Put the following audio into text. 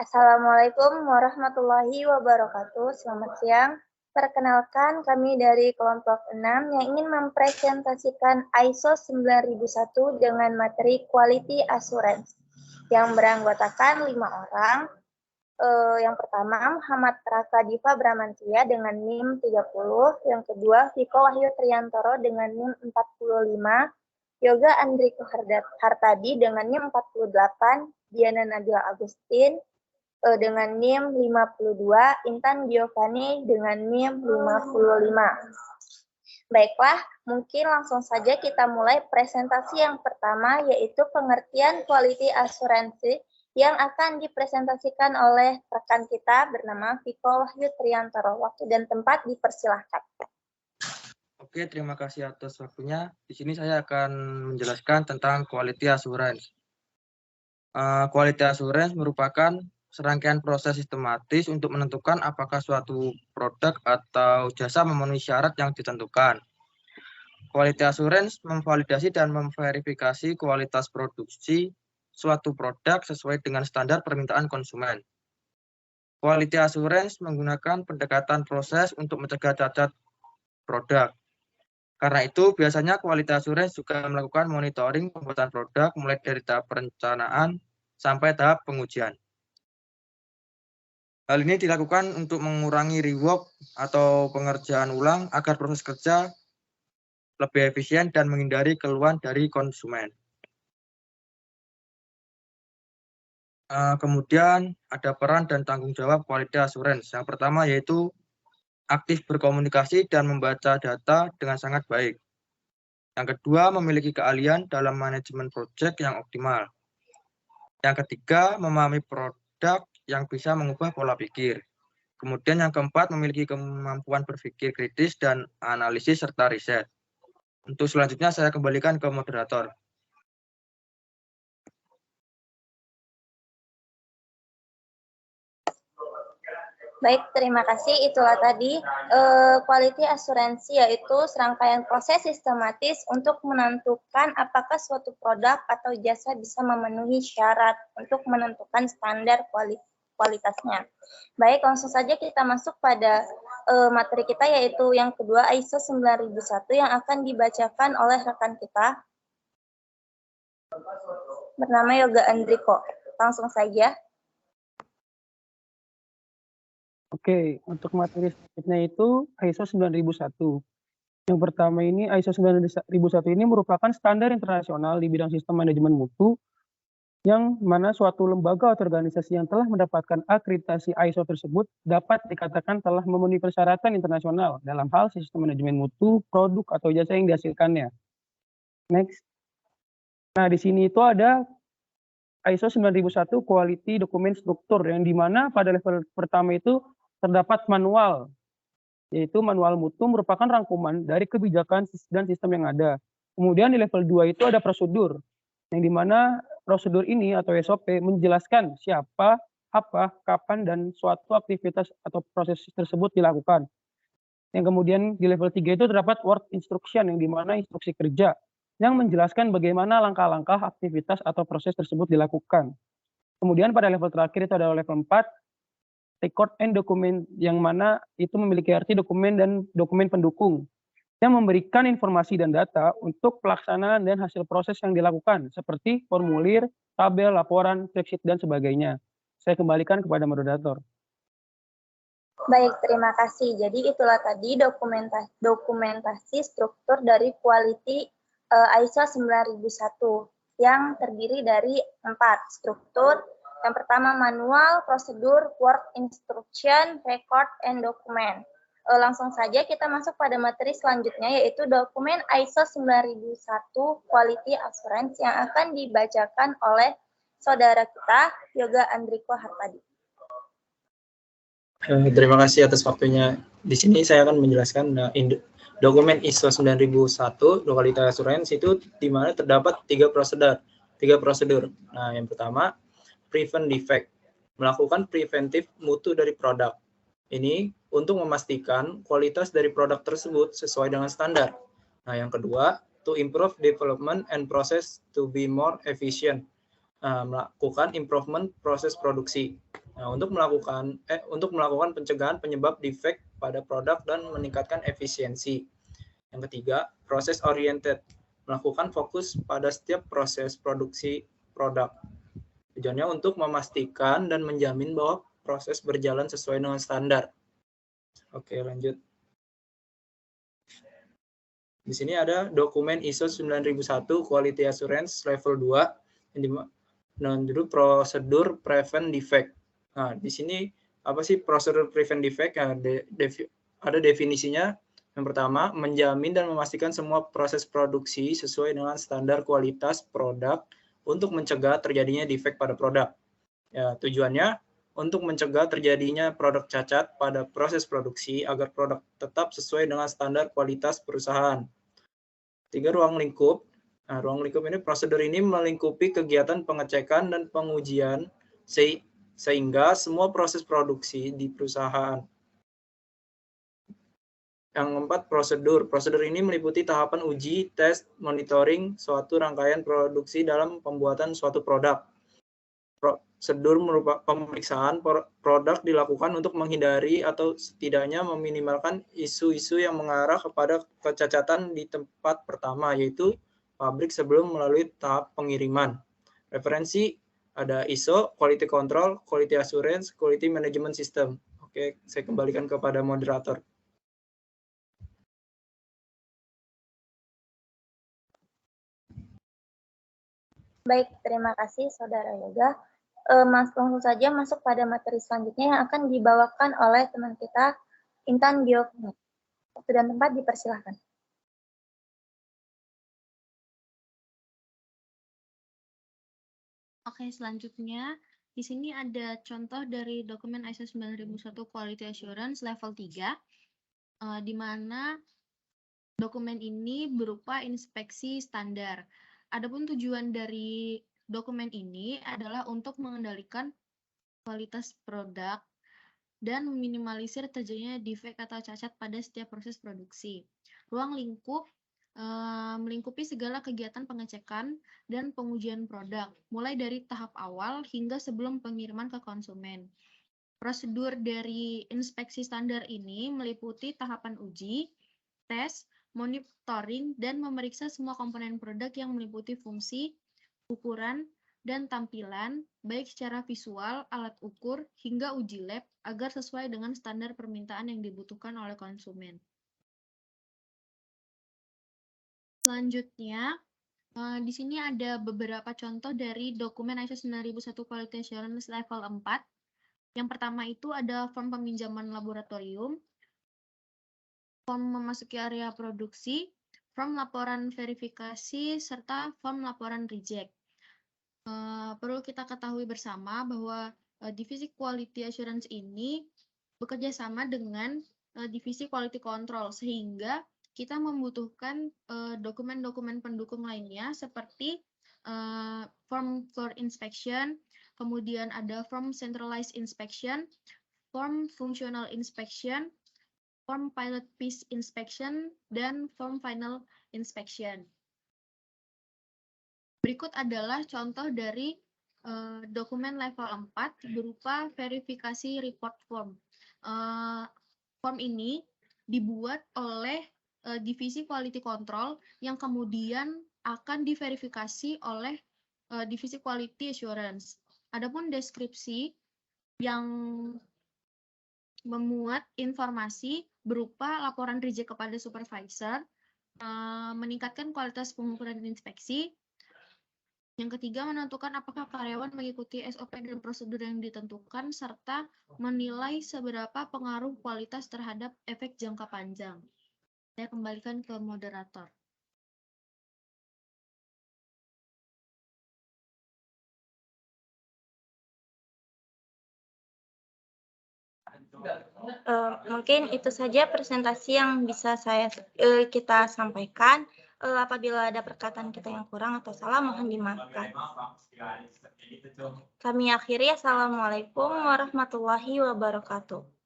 Assalamualaikum warahmatullahi wabarakatuh. Selamat siang. Perkenalkan, kami dari kelompok 6 yang ingin mempresentasikan ISO 9001 dengan materi Quality Assurance yang beranggotakan 5 orang. Yang pertama, Muhammad Raka Diva Bramantia dengan NIM 30. Yang kedua, Viko Wahyu Triantoro dengan NIM 45. Yoga Andriko Hartadi dengan NIM 48. Diana Nabila Agustin dengan NIM 52, Intan Giovanni dengan NIM 55. Baiklah, mungkin langsung saja kita mulai presentasi yang pertama, yaitu pengertian quality assurance yang akan dipresentasikan oleh rekan kita bernama Viko Wahyu Triantoro. Waktu dan tempat dipersilahkan. Oke, terima kasih atas waktunya. Di sini saya akan menjelaskan tentang quality assurance. Quality assurance merupakan serangkaian proses sistematis untuk menentukan apakah suatu produk atau jasa memenuhi syarat yang ditentukan. Quality assurance memvalidasi dan memverifikasi kualitas produksi suatu produk sesuai dengan standar permintaan konsumen. Quality assurance menggunakan pendekatan proses untuk mencegah cacat produk. Karena itu, biasanya quality assurance juga melakukan monitoring pembuatan produk mulai dari tahap perencanaan sampai tahap pengujian. Hal ini dilakukan untuk mengurangi rework atau pengerjaan ulang agar proses kerja lebih efisien dan menghindari keluhan dari konsumen. Kemudian ada peran dan tanggung jawab quality assurance. Yang pertama yaitu aktif berkomunikasi dan membaca data dengan sangat baik. Yang kedua, memiliki keahlian dalam manajemen proyek yang optimal. Yang ketiga, memahami produk yang bisa mengubah pola pikir. Kemudian yang keempat, memiliki kemampuan berpikir kritis dan analisis serta riset. Untuk selanjutnya saya kembalikan ke moderator. Baik, terima kasih. Itulah tadi quality assurance, yaitu serangkaian proses sistematis untuk menentukan apakah suatu produk atau jasa bisa memenuhi syarat untuk menentukan standar kualitasnya. Baik, langsung saja kita masuk pada materi kita, yaitu yang kedua ISO 9001 yang akan dibacakan oleh rekan kita bernama Yoga Andriko. Langsung saja. Oke, untuk materi selanjutnya itu ISO 9001. Yang pertama ini ISO 9001 ini merupakan standar internasional di bidang sistem manajemen mutu yang mana suatu lembaga atau organisasi yang telah mendapatkan akreditasi ISO tersebut dapat dikatakan telah memenuhi persyaratan internasional dalam hal sistem manajemen mutu, produk atau jasa yang dihasilkannya. Next. Nah, di sini itu ada ISO 9001 Quality Document Structure yang dimana pada level pertama itu terdapat manual, yaitu manual mutu merupakan rangkuman dari kebijakan dan sistem yang ada. Kemudian di level 2 itu ada prosedur, yang dimana prosedur ini atau SOP menjelaskan siapa, apa, kapan, dan suatu aktivitas atau proses tersebut dilakukan. Yang kemudian di level 3 itu terdapat work instruction, yang dimana instruksi kerja, yang menjelaskan bagaimana langkah-langkah aktivitas atau proses tersebut dilakukan. Kemudian pada level terakhir itu ada level 4, record and dokumen, yang mana itu memiliki arti dokumen dan dokumen pendukung yang memberikan informasi dan data untuk pelaksanaan dan hasil proses yang dilakukan seperti formulir, tabel, laporan, spreadsheet, dan sebagainya. Saya kembalikan kepada moderator. Baik, terima kasih. Jadi itulah tadi dokumentasi struktur dari quality ISO 9001 yang terdiri dari 4 struktur. Yang pertama manual, prosedur, work instruction, record, and document. Langsung saja kita masuk pada materi selanjutnya, yaitu dokumen ISO 9001 Quality Assurance yang akan dibacakan oleh saudara kita, Yoga Andriko Hartadi. Terima kasih atas waktunya. Di sini saya akan menjelaskan dokumen ISO 9001 Quality Assurance itu di mana terdapat tiga prosedur. Nah, yang pertama prevent defect, melakukan preventif mutu dari produk. Ini untuk memastikan kualitas dari produk tersebut sesuai dengan standar. Nah, yang kedua, to improve development and process to be more efficient, melakukan improvement proses produksi. Nah, untuk melakukan pencegahan penyebab defect pada produk dan meningkatkan efisiensi. Yang ketiga, proses oriented, melakukan fokus pada setiap proses produksi produk. Tujuannya untuk memastikan dan menjamin bahwa proses berjalan sesuai dengan standar. Oke, lanjut. Di sini ada dokumen ISO 9001 Quality Assurance Level 2 yang judul prosedur prevent defect. Nah, di sini apa sih prosedur prevent defect? Ada definisinya. Yang pertama, menjamin dan memastikan semua proses produksi sesuai dengan standar kualitas produk untuk mencegah terjadinya defect pada produk. Ya, tujuannya untuk mencegah terjadinya produk cacat pada proses produksi agar produk tetap sesuai dengan standar kualitas perusahaan. 3. Ruang lingkup. Nah, ruang lingkup ini, prosedur ini melingkupi kegiatan pengecekan dan pengujian sehingga semua proses produksi di perusahaan. Yang 4, prosedur. Prosedur ini meliputi tahapan uji, tes, monitoring suatu rangkaian produksi dalam pembuatan suatu produk. Prosedur merupakan pemeriksaan produk dilakukan untuk menghindari atau setidaknya meminimalkan isu-isu yang mengarah kepada kecacatan di tempat pertama, yaitu pabrik sebelum melalui tahap pengiriman. Referensi ada ISO, Quality Control, Quality Assurance, Quality Management System. Oke, saya kembalikan kepada moderator. Baik, terima kasih Saudara Yoga. Langsung saja masuk pada materi selanjutnya yang akan dibawakan oleh teman kita, Intan Biokimia. Waktu dan tempat dipersilahkan. Oke, selanjutnya di sini ada contoh dari dokumen ISO 9001 Quality Assurance Level 3, di mana dokumen ini berupa inspeksi standar. Adapun tujuan dari dokumen ini adalah untuk mengendalikan kualitas produk dan meminimalisir terjadinya defect atau cacat pada setiap proses produksi. Ruang lingkup melingkupi segala kegiatan pengecekan dan pengujian produk, mulai dari tahap awal hingga sebelum pengiriman ke konsumen. Prosedur dari inspeksi standar ini meliputi tahapan uji, tes, monitoring, dan memeriksa semua komponen produk yang meliputi fungsi, ukuran, dan tampilan, baik secara visual, alat ukur, hingga uji lab, agar sesuai dengan standar permintaan yang dibutuhkan oleh konsumen. Selanjutnya, di sini ada beberapa contoh dari dokumen ISO 9001 Quality Assurance Level 4. Yang pertama itu ada form peminjaman laboratorium, form memasuki area produksi, form laporan verifikasi, serta form laporan reject. Perlu kita ketahui bersama bahwa divisi Quality Assurance ini bekerja sama dengan divisi Quality Control, sehingga kita membutuhkan dokumen-dokumen pendukung lainnya seperti form floor inspection, kemudian ada form centralized inspection, form functional inspection, form pilot piece inspection, dan form final inspection. Berikut adalah contoh dari dokumen level 4 berupa verifikasi report form. Form ini dibuat oleh divisi quality control yang kemudian akan diverifikasi oleh divisi quality assurance. Adapun deskripsi yang memuat informasi berupa laporan reject kepada supervisor, meningkatkan kualitas pengukuran inspeksi. Yang ketiga, menentukan apakah karyawan mengikuti SOP dan prosedur yang ditentukan, serta menilai seberapa pengaruh kualitas terhadap efek jangka panjang. Saya kembalikan ke moderator. Mungkin itu saja presentasi yang bisa kita sampaikan. Apabila ada perkataan kita yang kurang atau salah, mohon dimaafkan. Kami akhiri. Assalamualaikum warahmatullahi wabarakatuh.